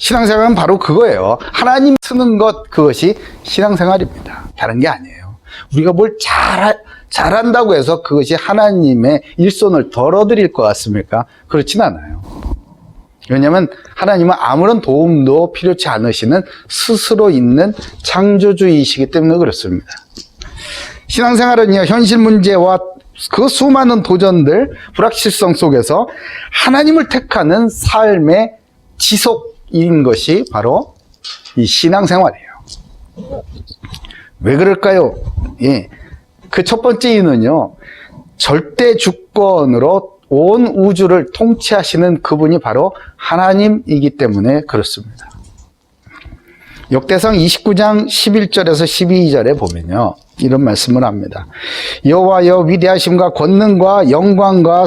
신앙생활은 바로 그거예요. 하나님 쓰는 것, 그것이 신앙생활입니다. 다른 게 아니에요. 우리가 뭘 잘한다고 해서 그것이 하나님의 일손을 덜어드릴 것 같습니까? 그렇진 않아요. 왜냐하면 하나님은 아무런 도움도 필요치 않으시는 스스로 있는 창조주이시기 때문에 그렇습니다. 신앙생활은요, 현실 문제와 그 수많은 도전들, 불확실성 속에서 하나님을 택하는 삶의 지속인 것이 바로 이 신앙생활이에요. 왜 그럴까요? 예. 그 첫 번째 이유는요, 절대 주권으로 온 우주를 통치하시는 그분이 바로 하나님이기 때문에 그렇습니다. 역대상 29장 11절에서 12절에 보면요, 이런 말씀을 합니다. 여호와여, 위대하심과 권능과 영광과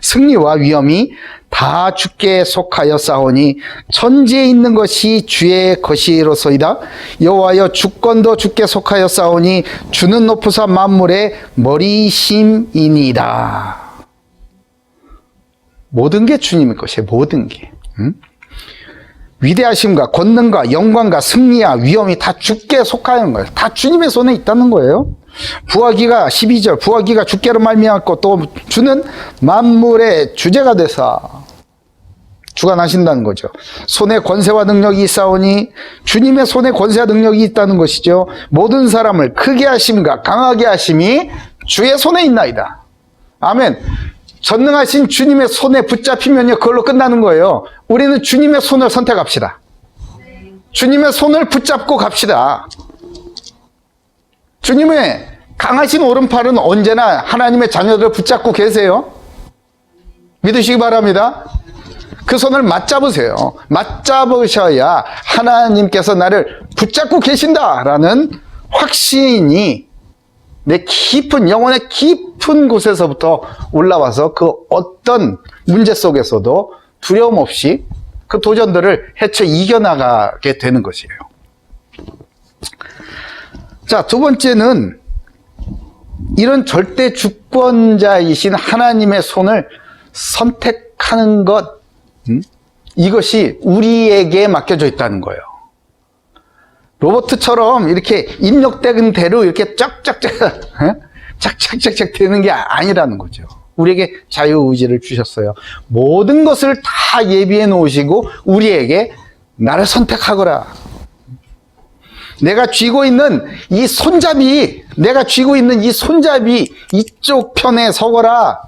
승리와 위엄이 다 주께 속하여 싸우니 천지에 있는 것이 주의 것이로소이다. 여호와여, 주권도 주께 속하여 싸우니 주는 높으사 만물의 머리심이니이다. 모든 게 주님의 것이에요. 모든 게. 위대하심과 권능과 영광과 승리와 위엄이 다 주께 속하는 거예요. 다 주님의 손에 있다는 거예요. 부하기가 12절, 부하기가 주께로 말미암고 또 주는 만물의 주제가 되사 주관하신다는 거죠. 손에 권세와 능력이 있사오니 주님의 손에 권세와 능력이 있다는 것이죠. 모든 사람을 크게 하심과 강하게 하심이 주의 손에 있나이다. 아멘. 전능하신 주님의 손에 붙잡히면요, 그걸로 끝나는 거예요. 우리는 주님의 손을 선택합시다. 주님의 손을 붙잡고 갑시다. 주님의 강하신 오른팔은 언제나 하나님의 자녀들을 붙잡고 계세요. 믿으시기 바랍니다. 그 손을 맞잡으세요. 맞잡으셔야 하나님께서 나를 붙잡고 계신다라는 확신이 내 깊은, 영혼의 깊은 곳에서부터 올라와서 그 어떤 문제 속에서도 두려움 없이 그 도전들을 헤쳐 이겨나가게 되는 것이에요. 자, 두 번째는 이런 절대 주권자이신 하나님의 손을 선택하는 것, 이것이 우리에게 맡겨져 있다는 거예요. 로봇처럼 이렇게 입력된 대로 이렇게 짝짝짝 되는 게 아니라는 거죠. 우리에게 자유의지를 주셨어요. 모든 것을 다 예비해 놓으시고 우리에게 나를 선택하거라. 내가 쥐고 있는 이 손잡이, 이쪽 편에 서거라.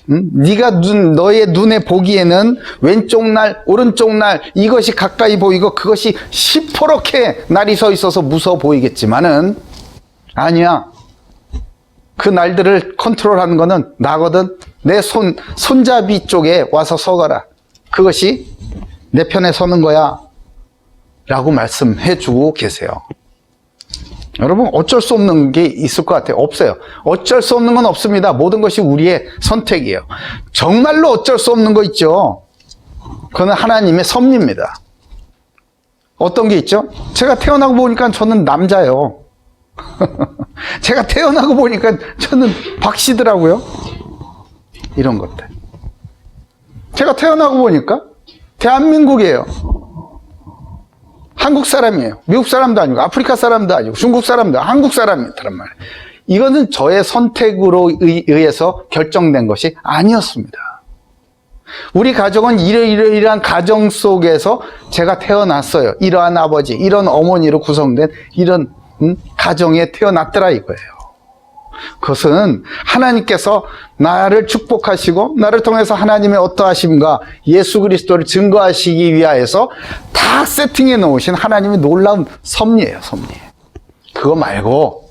네가 너의 눈에 보기에는 왼쪽 날, 오른쪽 날 이것이 가까이 보이고 그것이 시퍼렇게 날이 서 있어서 무서워 보이겠지만은 아니야. 그 날들을 컨트롤하는 거는 나거든. 내 손잡이 쪽에 와서 서거라. 그것이 내 편에 서는 거야. 라고 말씀해 주고 계세요. 여러분, 어쩔 수 없는 게 있을 것 같아요. 없어요. 어쩔 수 없는 건 없습니다. 모든 것이 우리의 선택이에요. 정말로 어쩔 수 없는 거 있죠. 그건 하나님의 섭리입니다. 어떤 게 있죠? 제가 태어나고 보니까 저는 남자예요. 제가 태어나고 보니까 저는 박씨더라고요. 이런 것들. 제가 태어나고 보니까 대한민국이에요. 한국 사람이에요. 미국 사람도 아니고 아프리카 사람도 아니고 중국 사람도 아니고 한국 사람이란 말이에요. 이거는 저의 선택으로 의해서 결정된 것이 아니었습니다. 우리 가족은 이러이러한 가정 속에서 제가 태어났어요. 이러한 아버지, 이런 어머니로 구성된 이런 가정에 태어났더라 이거예요. 그것은 하나님께서 나를 축복하시고 나를 통해서 하나님의 어떠하심과 예수 그리스도를 증거하시기 위하여서 다 세팅해 놓으신 하나님의 놀라운 섭리예요. 섭리. 그거 말고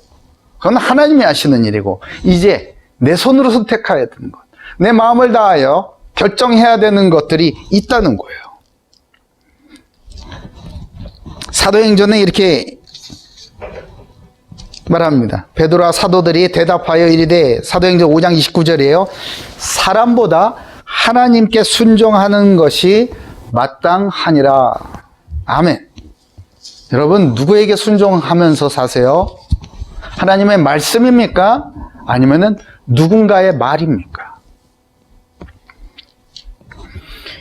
그건 하나님이 하시는 일이고 이제 내 손으로 선택해야 되는 것, 내 마음을 다하여 결정해야 되는 것들이 있다는 거예요. 사도행전에 이렇게 말합니다. 베드로와 사도들이 대답하여 이르되, 사도행전 5장 29절이에요. 사람보다 하나님께 순종하는 것이 마땅하니라. 아멘. 여러분, 누구에게 순종하면서 사세요? 하나님의 말씀입니까? 아니면은 누군가의 말입니까?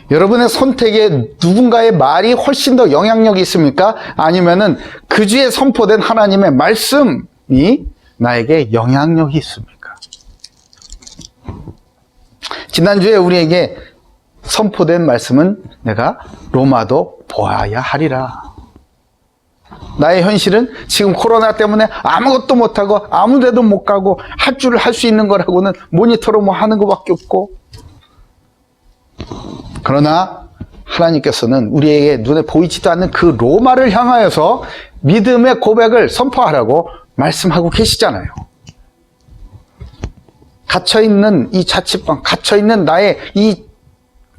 여러분의 선택에 누군가의 말이 훨씬 더 영향력이 있습니까? 아니면은 그 주에 선포된 하나님의 말씀이 나에게 영향력이 있습니까? 지난주에 우리에게 선포된 말씀은 내가 로마도 보아야 하리라. 나의 현실은 지금 코로나 때문에 아무것도 못하고 아무 데도 못 가고 할 줄을 할 수 있는 거라고는 모니터로 뭐 하는 것밖에 없고, 그러나 하나님께서는 우리에게 눈에 보이지도 않는 그 로마를 향하여서 믿음의 고백을 선포하라고 말씀하고 계시잖아요. 갇혀있는 이 자취방, 갇혀있는 나의 이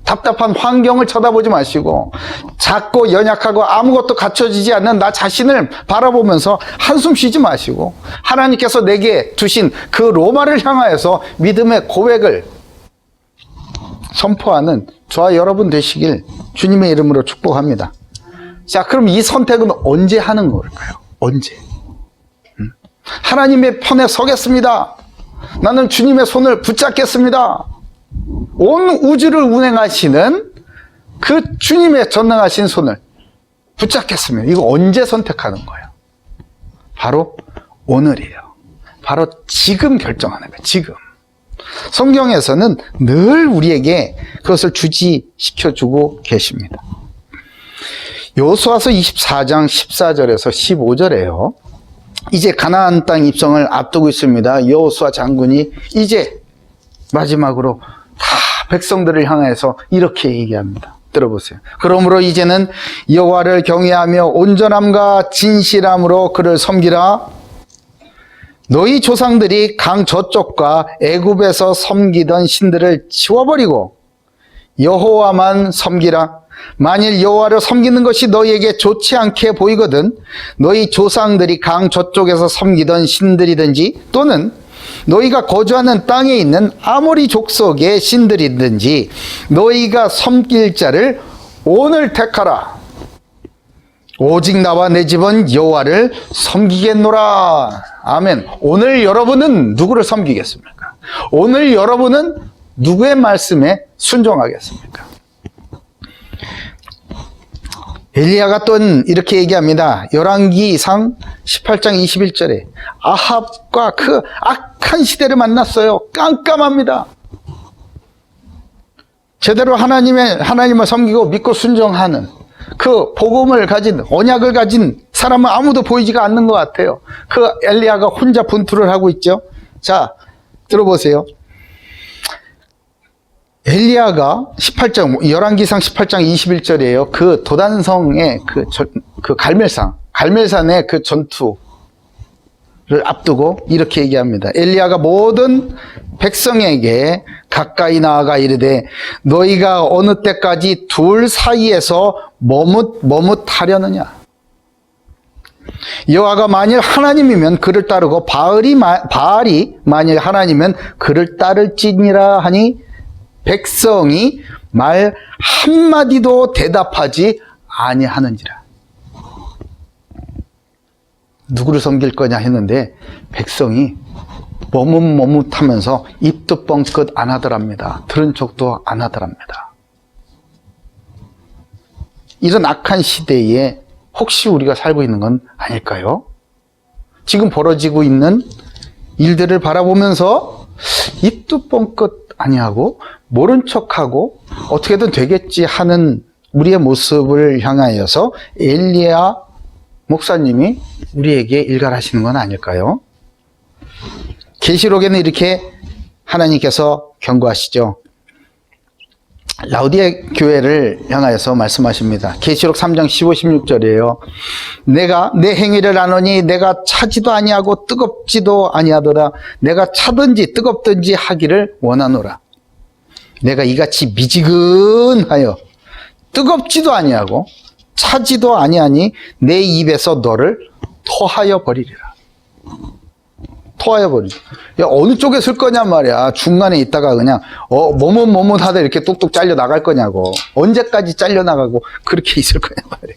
답답한 환경을 쳐다보지 마시고 작고 연약하고 아무것도 갖춰지지 않는 나 자신을 바라보면서 한숨 쉬지 마시고 하나님께서 내게 두신 그 로마를 향하여서 믿음의 고백을 선포하는 저와 여러분 되시길 주님의 이름으로 축복합니다. 자, 그럼 이 선택은 언제 하는 걸까요? 언제? 하나님의 편에 서겠습니다. 나는 주님의 손을 붙잡겠습니다. 온 우주를 운행하시는 그 주님의 전능하신 손을 붙잡겠습니다. 이거 언제 선택하는 거예요? 바로 오늘이에요. 바로 지금 결정하는 거예요. 지금. 성경에서는 늘 우리에게 그것을 주지시켜주고 계십니다. 여호수아서 24장 14절에서 15절에요. 이제 가나안 땅 입성을 앞두고 있습니다. 여호수아 장군이 이제 마지막으로 다 백성들을 향해서 이렇게 얘기합니다. 들어보세요. 그러므로 이제는 여호와를 경외하며 온전함과 진실함으로 그를 섬기라. 너희 조상들이 강 저쪽과 애굽에서 섬기던 신들을 치워버리고 여호와만 섬기라. 만일 여호와를 섬기는 것이 너희에게 좋지 않게 보이거든 너희 조상들이 강 저쪽에서 섬기던 신들이든지 또는 너희가 거주하는 땅에 있는 아모리 족속의 신들이든지 너희가 섬길 자를 오늘 택하라. 오직 나와 내 집은 여호와를 섬기겠노라. 아멘. 오늘 여러분은 누구를 섬기겠습니까? 오늘 여러분은 누구의 말씀에 순종하겠습니까? 엘리야가 또 이렇게 얘기합니다. 열왕기상 18장 21절에 아합과 그 악한 시대를 만났어요. 깜깜합니다. 제대로 하나님을 섬기고 믿고 순종하는 그 복음을 가진 언약을 가진 사람은 아무도 보이지가 않는 것 같아요. 그 엘리야가 혼자 분투를 하고 있죠. 자, 들어보세요. 엘리야가 열왕기상 18장 21절이에요. 그 도단성의 그 갈멜산의 그 전투를 앞두고 이렇게 얘기합니다. 엘리야가 모든 백성에게 가까이 나아가 이르되 너희가 어느 때까지 둘 사이에서 머뭇하려느냐. 여호와가 만일 하나님이면 그를 따르고 바알이 만일 하나님이면 그를 따를지니라 하니 백성이 말 한마디도 대답하지 아니하는지라. 누구를 섬길 거냐 했는데 백성이 머뭇하면서 입도 뻥끗 안 하더랍니다. 들은 척도 안 하더랍니다. 이런 악한 시대에 혹시 우리가 살고 있는 건 아닐까요? 지금 벌어지고 있는 일들을 바라보면서 입도 뻥끗 아니하고 모른 척하고 어떻게든 되겠지 하는 우리의 모습을 향하여서 엘리야 목사님이 우리에게 일갈하시는 건 아닐까요? 계시록에는 이렇게 하나님께서 경고하시죠. 라우디에 교회를 향하여서 말씀하십니다. 계시록 3장 15, 16절이에요. 내가 내 행위를 아노니 내가 차지도 아니하고 뜨겁지도 아니하도다. 내가 차든지 뜨겁든지 하기를 원하노라. 내가 이같이 미지근하여 뜨겁지도 아니하고 차지도 아니하니 내 입에서 너를 토하여 버리리라. 토하여 버리리라. 야, 어느 쪽에 쓸 거냐 말이야. 중간에 있다가 그냥 머뭇하다 이렇게 뚝뚝 잘려 나갈 거냐고. 언제까지 잘려 나가고 그렇게 있을 거냐 말이야.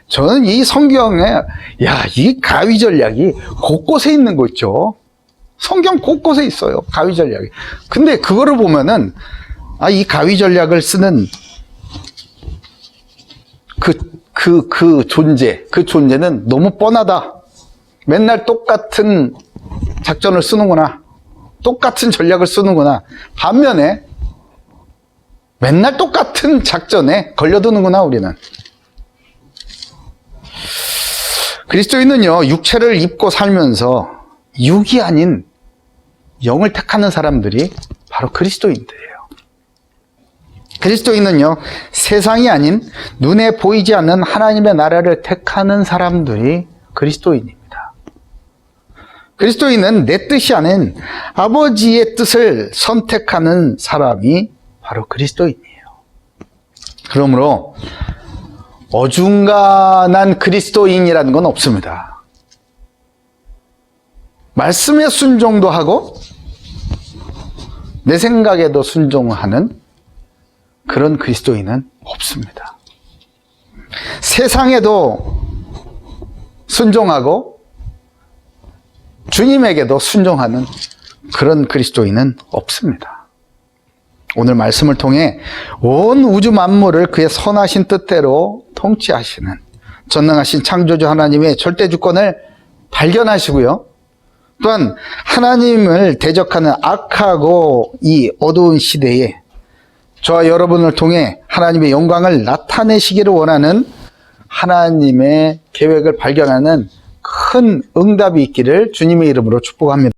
저는 이 성경에 이 가위 전략이 곳곳에 있는 거 있죠. 성경 곳곳에 있어요. 가위 전략이. 근데 그거를 보면은 이 가위 전략을 쓰는 그 존재는 너무 뻔하다. 맨날 똑같은 작전을 쓰는구나. 똑같은 전략을 쓰는구나. 반면에 맨날 똑같은 작전에 걸려드는구나, 우리는. 그리스도인은요, 육체를 입고 살면서 육이 아닌 영을 택하는 사람들이 바로 그리스도인들이에요. 그리스도인은요, 세상이 아닌 눈에 보이지 않는 하나님의 나라를 택하는 사람들이 그리스도인입니다. 그리스도인은 내 뜻이 아닌 아버지의 뜻을 선택하는 사람이 바로 그리스도인이에요. 그러므로 어중간한 그리스도인이라는 건 없습니다. 말씀에 순종도 하고 내 생각에도 순종하는 그런 그리스도인은 없습니다. 세상에도 순종하고 주님에게도 순종하는 그런 그리스도인은 없습니다. 오늘 말씀을 통해 온 우주 만물을 그의 선하신 뜻대로 통치하시는 전능하신 창조주 하나님의 절대 주권을 발견하시고요. 또한 하나님을 대적하는 악하고 이 어두운 시대에 저와 여러분을 통해 하나님의 영광을 나타내시기를 원하는 하나님의 계획을 발견하는 큰 응답이 있기를 주님의 이름으로 축복합니다.